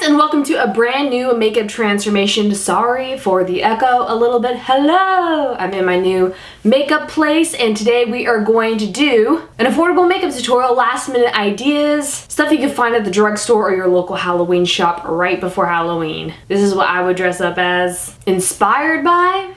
and welcome to a brand new makeup transformation. Sorry for the echo a little bit. Hello! I'm in my new makeup place and today we are going to do an affordable makeup tutorial, last minute ideas, stuff you can find at the drugstore or your local Halloween shop right before Halloween. This is what I would dress up as. Inspired by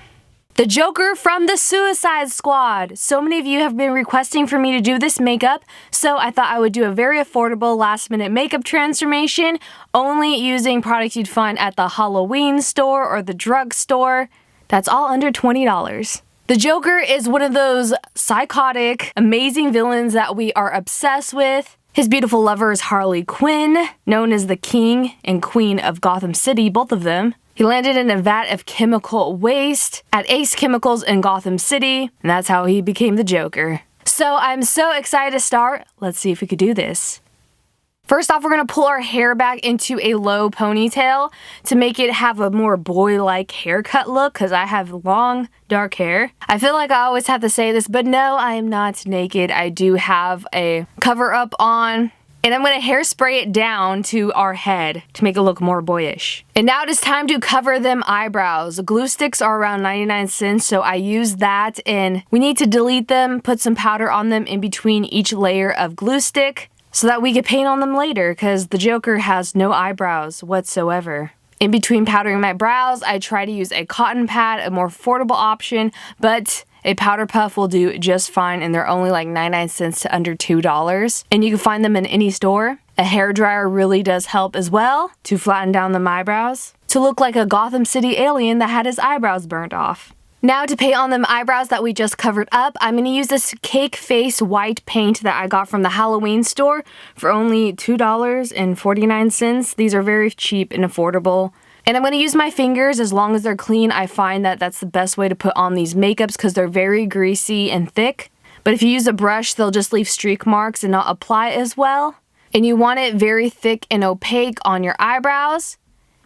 the Joker from the Suicide Squad. So many of you have been requesting for me to do this makeup, so I thought I would do a very affordable last minute makeup transformation, only using products you'd find at the Halloween store or the drugstore. That's all under $20. The Joker is one of those psychotic, amazing villains that we are obsessed with. His beautiful lover is Harley Quinn, known as the King and Queen of Gotham City, both of them. He landed in a vat of chemical waste at Ace Chemicals in Gotham City, and that's how he became the Joker. So I'm so excited to start. Let's see if we could do this. First off, we're going to pull our hair back into a low ponytail to make it have a more boy-like haircut look, because I have long, dark hair. I feel like I always have to say this, but no, I am not naked. I do have a cover-up on. And I'm going to hairspray it down to our head to make it look more boyish. And now it is time to cover them eyebrows. Glue sticks are around 99 cents, so I use that, and we need to delete them, put some powder on them in between each layer of glue stick so that we can paint on them later, because the Joker has no eyebrows whatsoever. In between powdering my brows, I try to use a cotton pad, a more affordable option, but a powder puff will do just fine, and they're only like 99 cents to under $2. And you can find them in any store. A hairdryer really does help as well to flatten down the eyebrows to look like a Gotham City alien that had his eyebrows burned off. Now to paint on them eyebrows that we just covered up, I'm going to use this cake face white paint that I got from the Halloween store for only $2.49. These are very cheap and affordable. And I'm going to use my fingers as long as they're clean. I find that that's the best way to put on these makeups because they're very greasy and thick. But if you use a brush, they'll just leave streak marks and not apply as well. And you want it very thick and opaque on your eyebrows.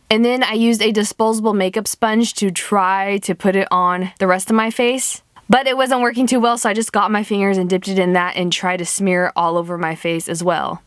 And then I used a disposable makeup sponge to try to put it on the rest of my face. But it wasn't working too well, so I just got my fingers and dipped it in that and tried to smear it all over my face as well.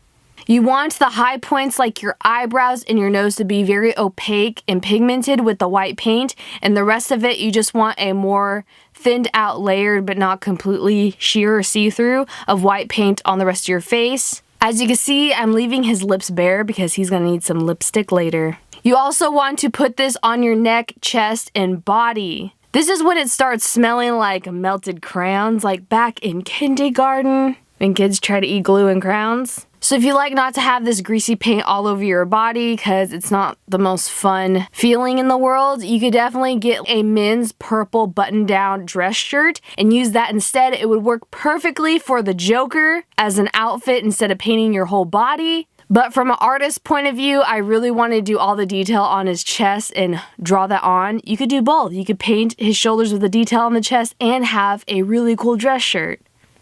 You want the high points like your eyebrows and your nose to be very opaque and pigmented with the white paint, and the rest of it you just want a more thinned out layered but not completely sheer or see-through of white paint on the rest of your face. As you can see, I'm leaving his lips bare because he's going to need some lipstick later. You also want to put this on your neck, chest, and body. This is when it starts smelling like melted crayons, like back in kindergarten when kids try to eat glue and crayons. So if you like not to have this greasy paint all over your body because it's not the most fun feeling in the world, you could definitely get a men's purple button-down dress shirt and use that instead. It would work perfectly for the Joker as an outfit instead of painting your whole body. But from an artist's point of view, I really want to do all the detail on his chest and draw that on. You could do both. You could paint his shoulders with the detail on the chest and have a really cool dress shirt.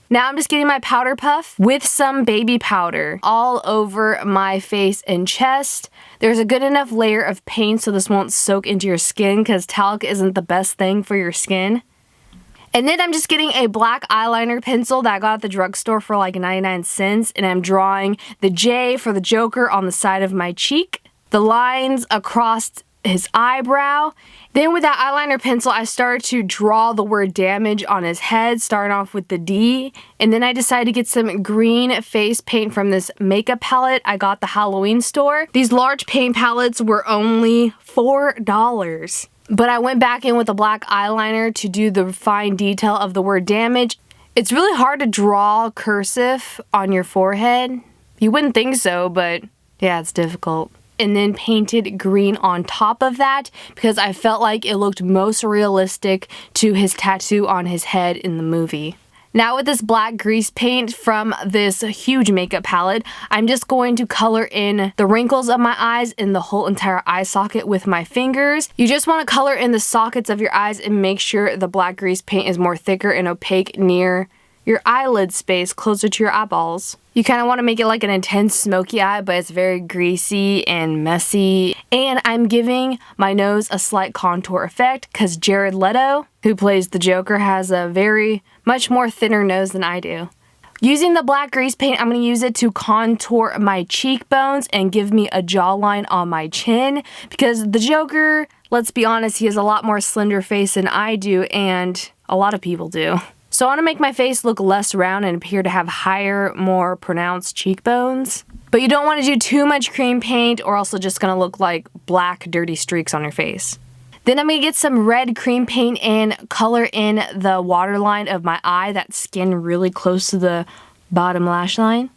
Now I'm just getting my powder puff with some baby powder all over my face and chest. There's a good enough layer of paint so this won't soak into your skin because talc isn't the best thing for your skin. And then I'm just getting a black eyeliner pencil that I got at the drugstore for like 99 cents, and I'm drawing the J for the Joker on the side of my cheek, the lines across his eyebrow. Then with that eyeliner pencil, I started to draw the word damage on his head, starting off with the D. And then I decided to get some green face paint from this makeup palette I got at the Halloween store. These large paint palettes were only $4. But I went back in with a black eyeliner to do the fine detail of the word damage. It's really hard to draw cursive on your forehead. You wouldn't think so, but yeah, it's difficult. And then painted green on top of that because I felt like it looked most realistic to his tattoo on his head in the movie. Now with this black grease paint from this huge makeup palette, I'm just going to color in the wrinkles of my eyes and the whole entire eye socket with my fingers. You just want to color in the sockets of your eyes and make sure the black grease paint is more thicker and opaque near your eyelid space closer to your eyeballs. You kind of want to make it like an intense smoky eye, but it's very greasy and messy. And I'm giving my nose a slight contour effect because Jared Leto, who plays the Joker, has a very much more thinner nose than I do. Using the black grease paint, I'm going to use it to contour my cheekbones and give me a jawline on my chin, because the Joker, let's be honest, he has a lot more slender face than I do, and a lot of people do. So I want to make my face look less round and appear to have higher, more pronounced cheekbones. But you don't want to do too much cream paint or else it's just going to look like black, dirty streaks on your face. Then I'm going to get some red cream paint and color in the waterline of my eye, that skin really close to the bottom lash line.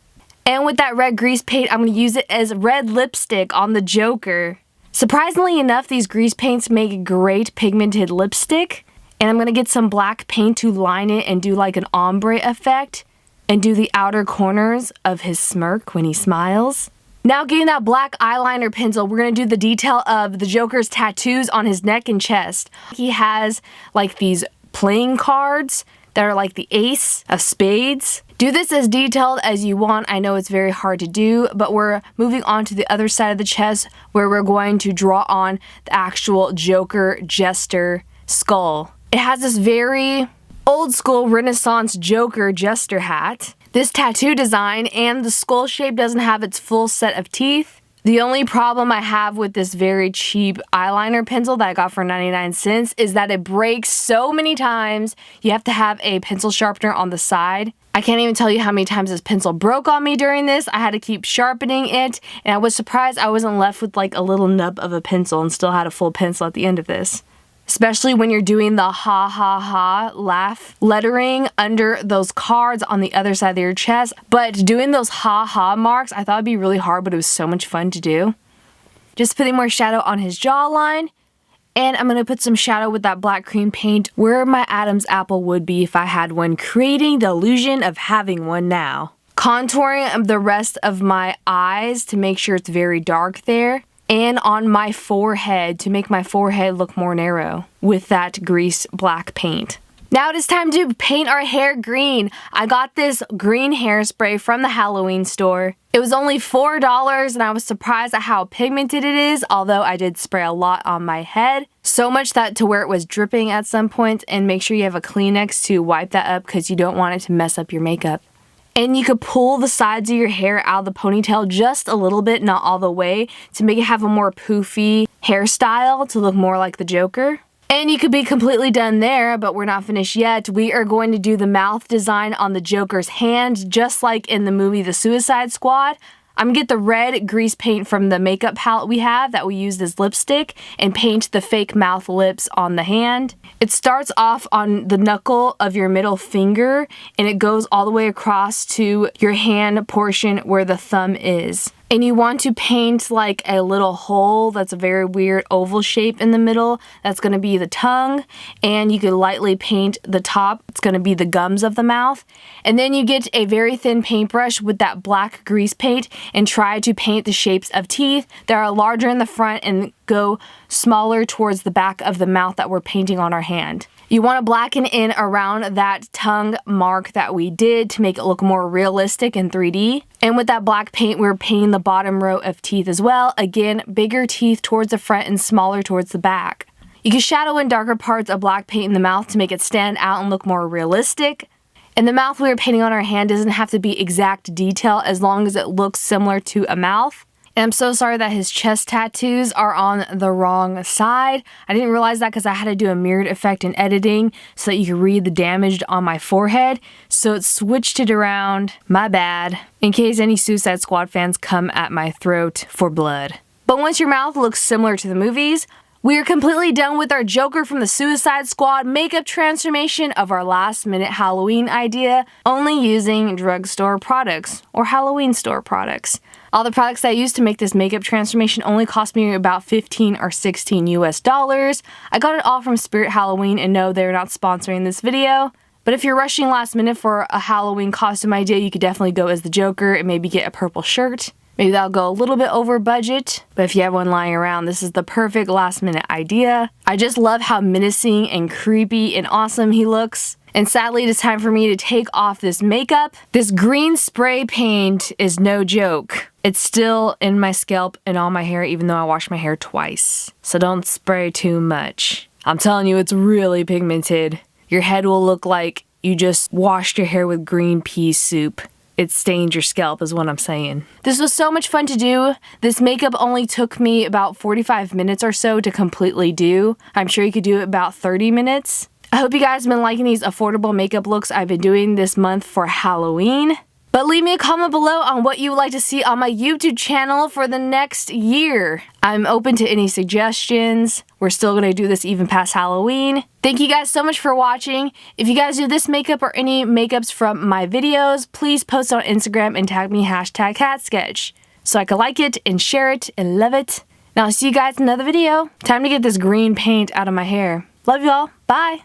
And with that red grease paint, I'm going to use it as red lipstick on the Joker. Surprisingly enough, these grease paints make great pigmented lipstick. And I'm going to get some black paint to line it and do like an ombre effect and do the outer corners of his smirk when he smiles. Now getting that black eyeliner pencil, we're going to do the detail of the Joker's tattoos on his neck and chest. He has like these playing cards that are like the ace of spades. Do this as detailed as you want. I know it's very hard to do, but we're moving on to the other side of the chest where we're going to draw on the actual Joker jester skull. It has this very old school Renaissance Joker jester hat. This tattoo design and the skull shape doesn't have its full set of teeth. The only problem I have with this very cheap eyeliner pencil that I got for 99 cents is that it breaks so many times. You have to have a pencil sharpener on the side. I can't even tell you how many times this pencil broke on me during this. I had to keep sharpening it, and I was surprised I wasn't left with like a little nub of a pencil and still had a full pencil at the end of this. Especially when you're doing the ha ha ha laugh lettering under those cards on the other side of your chest. But doing those ha ha marks, I thought it'd be really hard, but it was so much fun to do. Just putting more shadow on his jawline. And I'm going to put some shadow with that black cream paint where my Adam's apple would be if I had one, creating the illusion of having one now. Contouring the rest of my eyes to make sure it's very dark there. And on my forehead to make my forehead look more narrow with that grease black paint. Now it is time to paint our hair green. I got this green hairspray from the Halloween store. It was only $4 and I was surprised at how pigmented it is, although I did spray a lot on my head. So much that to where it was dripping at some point, and make sure you have a Kleenex to wipe that up because you don't want it to mess up your makeup. And you could pull the sides of your hair out of the ponytail just a little bit, not all the way, to make it have a more poofy hairstyle to look more like the Joker. And you could be completely done there, but we're not finished yet. We are going to do the mouth design on the Joker's hand, just like in the movie The Suicide Squad. I'm gonna get the red grease paint from the makeup palette we have that we used as lipstick and paint the fake mouth lips on the hand. It starts off on the knuckle of your middle finger and it goes all the way across to your hand portion where the thumb is. And you want to paint like a little hole that's a very weird oval shape in the middle. That's going to be the tongue. And you could lightly paint the top. It's going to be the gums of the mouth. And then you get a very thin paintbrush with that black grease paint and try to paint the shapes of teeth that are larger in the front and go smaller towards the back of the mouth that we're painting on our hand. You want to blacken in around that tongue mark that we did to make it look more realistic in 3D. And with that black paint, we're painting the bottom row of teeth as well. Again, bigger teeth towards the front and smaller towards the back. You can shadow in darker parts of black paint in the mouth to make it stand out and look more realistic. And the mouth we were painting on our hand doesn't have to be exact detail as long as it looks similar to a mouth. And I'm so sorry that his chest tattoos are on the wrong side. I didn't realize that because I had to do a mirrored effect in editing so that you could read the damage on my forehead. So it switched it around. My bad. In case any Suicide Squad fans come at my throat for blood. But once your mouth looks similar to the movies, we are completely done with our Joker from the Suicide Squad makeup transformation of our last minute Halloween idea, only using drugstore products or Halloween store products. All the products I used to make this makeup transformation only cost me about 15 or 16 US dollars. I got it all from Spirit Halloween, and no, they're not sponsoring this video. But if you're rushing last minute for a Halloween costume idea, you could definitely go as the Joker and maybe get a purple shirt. Maybe that'll go a little bit over budget, but if you have one lying around, this is the perfect last minute idea. I just love how menacing and creepy and awesome he looks. And sadly, it is time for me to take off this makeup. This green spray paint is no joke. It's still in my scalp and on my hair, even though I wash my hair twice. So don't spray too much. I'm telling you, it's really pigmented. Your head will look like you just washed your hair with green pea soup. It stained your scalp is what I'm saying. This was so much fun to do. This makeup only took me about 45 minutes or so to completely do. I'm sure you could do it about 30 minutes. I hope you guys have been liking these affordable makeup looks I've been doing this month for Halloween. But leave me a comment below on what you would like to see on my YouTube channel for the next year. I'm open to any suggestions. We're still going to do this even past Halloween. Thank you guys so much for watching. If you guys do this makeup or any makeups from my videos, please post on Instagram and tag me #katsketch so I can like it and share it and love it. And I'll see you guys in another video. Time to get this green paint out of my hair. Love y'all. Bye.